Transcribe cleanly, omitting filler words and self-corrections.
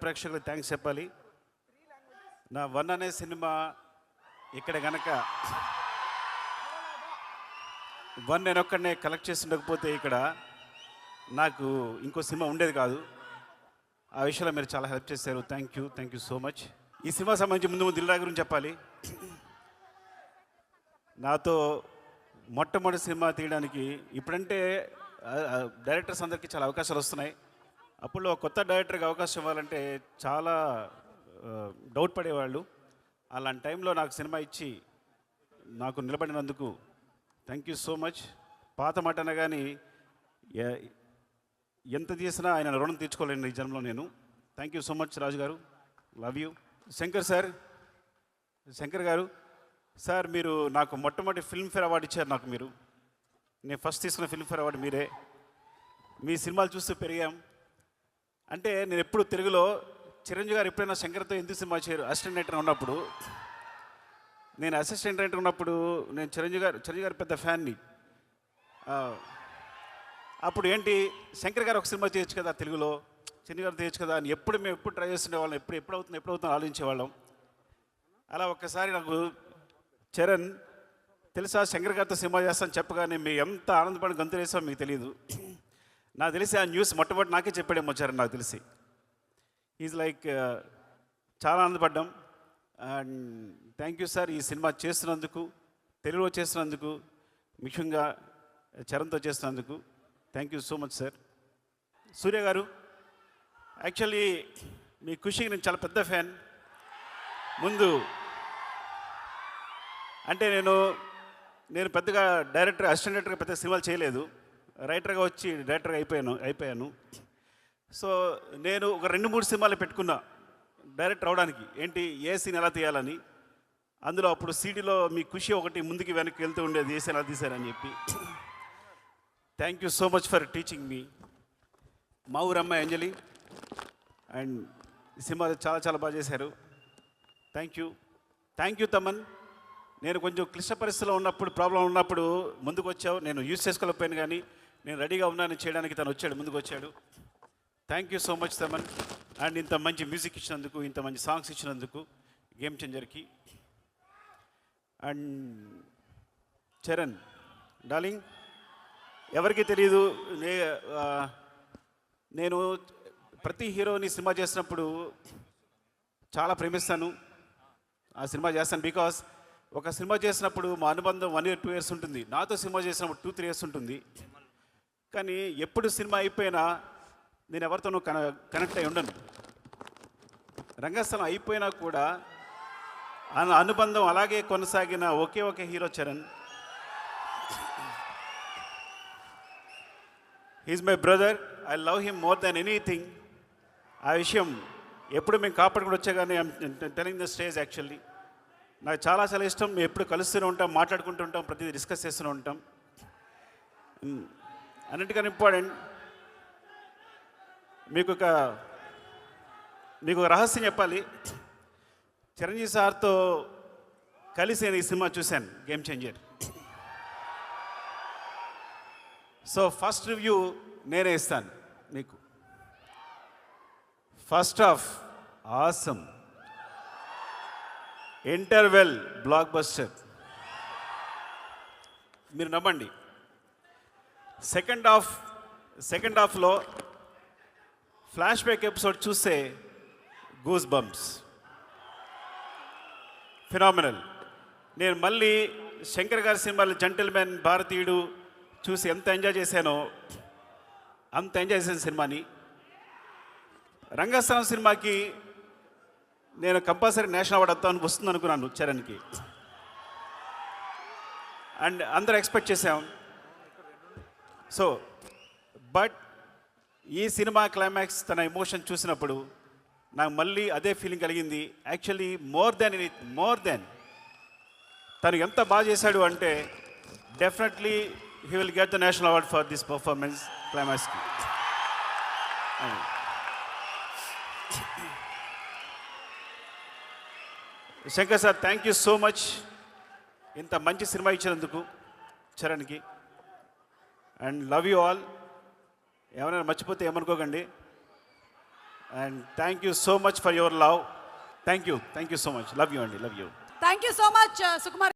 ప్రేక్షకులకు థ్యాంక్స్ చెప్పాలి. నా వన్ అనే సినిమా ఇక్కడ గనక వన్ నేను ఒక్కడనే కలెక్ట్ చేసి ఉండకపోతే ఇక్కడ నాకు ఇంకో సినిమా ఉండేది కాదు. ఆ విషయంలో మీరు చాలా హెల్ప్ చేశారు. Thank you so much. ఈ సినిమా సంబంధించి ముందు దిల్ రాజు గురించి చెప్పాలి. నాతో మొట్టమొదటి సినిమా తీయడానికి ఇప్పుడంటే డైరెక్టర్స్ అందరికీ చాలా అవకాశాలు వస్తున్నాయి. అప్పుడు కొత్త డైరెక్టర్కి అవకాశం ఇవ్వాలంటే చాలా డౌట్ పడేవాళ్ళు. అలాంటి టైంలో నాకు సినిమా ఇచ్చి నాకు నిలబడినందుకు థ్యాంక్ యూ సో మచ్. పాత మాట అనగాని ఎంత చేసినా ఆయన రుణం తీర్చుకోలేను ఈ జన్మలో నేను. థ్యాంక్ యూ సో మచ్ రాజు గారు, లవ్ యూ. శంకర్ గారు సార్, మీరు నాకు మొట్టమొదటి ఫిల్మ్ఫేర్ అవార్డు ఇచ్చారు. నాకు మీరు నేను ఫస్ట్ తీసుకున్న ఫిల్మ్ఫేర్ అవార్డు మీరే. మీ సినిమాలు చూస్తూ పెరిగాం. అంటే నేను ఎప్పుడు తెలుగులో చిరంజీవి గారు ఎప్పుడైనా శంకర్తో ఎందుకు సినిమా చేయరు అసిస్టెంట్ డైరెక్టర్ ఉన్నప్పుడు, నేను అసిస్టెంట్ డైరెక్టర్ ఉన్నప్పుడు నేను చిరంజీవి గారు పెద్ద ఫ్యాన్ని. అప్పుడు ఏంటి శంకర్ గారు ఒక సినిమా చేయొచ్చు కదా తెలుగులో, చిరంజీవి గారు చేయొచ్చు కదా అని మేము ఎప్పుడు ట్రై చేస్తుండేవాళ్ళం. ఎప్పుడవుతుందో ఆలోచించేవాళ్ళం. అలా ఒక్కసారి నాకు చరణ్ తెలుసా శంకర్ గారితో సినిమా చేస్తాను చెప్పగానే మేము ఎంత ఆనందపడి గంతులు వేసామో మీకు తెలియదు. నాకు తెలిసి ఆ న్యూస్ మొట్టమొదటి నాకే చెప్పాడేమో చరణ్, నాకు తెలిసి. ఈజ్ లైక్ చాలా ఆనందపడ్డాం. అండ్ థ్యాంక్ యూ సార్, ఈ సినిమా చేస్తున్నందుకు, తెలుగులో చేస్తున్నందుకు, ముఖ్యంగా చరణ్తో చేస్తున్నందుకు thank you so much sir. Surya garu, actually మీ ఖుషికి నేను చాలా పెద్ద ఫ్యాన్. ముందు అంటే నేను పెద్దగా అసిస్టెంట్ డైరెక్టర్గా పెద్ద సినిమాలు చేయలేదు. రైటర్గా వచ్చి డైరెక్టర్గా అయిపోయాను. సో నేను ఒక 2-3 సినిమాలు పెట్టుకున్నా డైరెక్టర్ అవడానికి. ఏంటి, ఏ సీన్ ఎలా తీయాలని. అందులో అప్పుడు సీడీలో మీ ఖుషి ఒకటి ముందుకి వెనక్కి వెళ్తూ ఉండేది, ఏ సీన్ ఎలా తీశారని చెప్పి. Thank you so much for teaching మీ. మా ఊరమ్మ అంజలి అండ్ ఈ సినిమా చాలా చాలా బాగా చేశారు. Thank you Thaman. నేను కొంచెం క్లిష్ట పరిస్థితిలో ఉన్నప్పుడు, ప్రాబ్లం ఉన్నప్పుడు ముందుకు వచ్చావు. నేను యూజ్ చేసుకోలేకపోయాను, కానీ నేను రెడీగా ఉన్నాను చేయడానికి. తను వచ్చాడు, ముందుకు వచ్చాడు. Thank you so much Thaman. And ఇంత మంచి మ్యూజిక్ ఇచ్చినందుకు, ఇంత మంచి సాంగ్స్ ఇచ్చినందుకు గేమ్ చేంజర్కి. అండ్ చరణ్ డార్లింగ్, ఎవరికి తెలియదు, నేను ప్రతి హీరోని సినిమా చేసినప్పుడు చాలా ప్రేమిస్తాను. ఆ సినిమా చేస్తాను బికాస్ ఒక సినిమా చేసినప్పుడు మా అనుబంధం 1 year 2 years ఉంటుంది. నాతో సినిమా చేసినప్పుడు 2-3 years ఉంటుంది. కానీ ఎప్పుడు సినిమా అయిపోయినా నేను ఎవరితోనూ కనెక్ట్ అయి ఉండను. రంగస్థలం అయిపోయినా కూడా అనుబంధం అలాగే కొనసాగిన ఒకే hero Charan. He is my brother. I love him more than anything. ఆ విషయం ఎప్పుడు మేము కాపాడుకుని వచ్చా, కానీ టెలింగ్ ద స్టేజ్. యాక్చువల్లీ నాకు చాలా ఇష్టం. మేము ఎప్పుడు కలుస్తూనే ఉంటాం, మాట్లాడుకుంటూ ఉంటాం, ప్రతిదీ డిస్కస్ చేస్తూనే ఉంటాం. అన్నిటికన్నా ఇంపార్టెంట్, మీకు ఒక రహస్యం చెప్పాలి. చిరంజీవి సార్తో కలిసి నేను ఈ సినిమా చూశాను, game changer. So first review నేనే ఇస్తాను మీకు. First half awesome, interval block buster, మీరు నమ్మండి. సెకండ్ హాఫ్లో ఫ్లాష్ బ్యాక్ ఎపిసోడ్ చూస్తే గూస్ బంప్స్, ఫినామినల్. నేను మళ్ళీ శంకర్ గారి సినిమాలు జెంటిల్మెన్, భారతీయుడు చూసి ఎంత ఎంజాయ్ చేశానో అంత ఎంజాయ్ చేసిన సినిమాని. రంగస్థలం సినిమాకి నేను కంపల్సరీ నేషనల్ అవార్డు వస్తుంది అనుకున్నాను చరణ్కి. అండ్ అందరూ ఎక్స్పెక్ట్ చేసాం. సో బట్ ఈ సినిమా క్లైమాక్స్, తన ఎమోషన్ చూసినప్పుడు నాకు మళ్ళీ అదే ఫీలింగ్ కలిగింది. యాక్చువల్లీ మోర్ దెన్ తను ఎంత బాగా చేశాడు అంటే definitely he will get the national award for this performance క్లైమాక్స్కి. Shankar sir, thank you so much ఇంత మంచి సినిమా ఇచ్చినందుకు చరణ్కి. And love you all. ఏమైనా మర్చిపోతే ఏమనుకోకండి. And thank you so much for your love. Thank you so much. Love you అండి, love you. Thank you so much Sukumar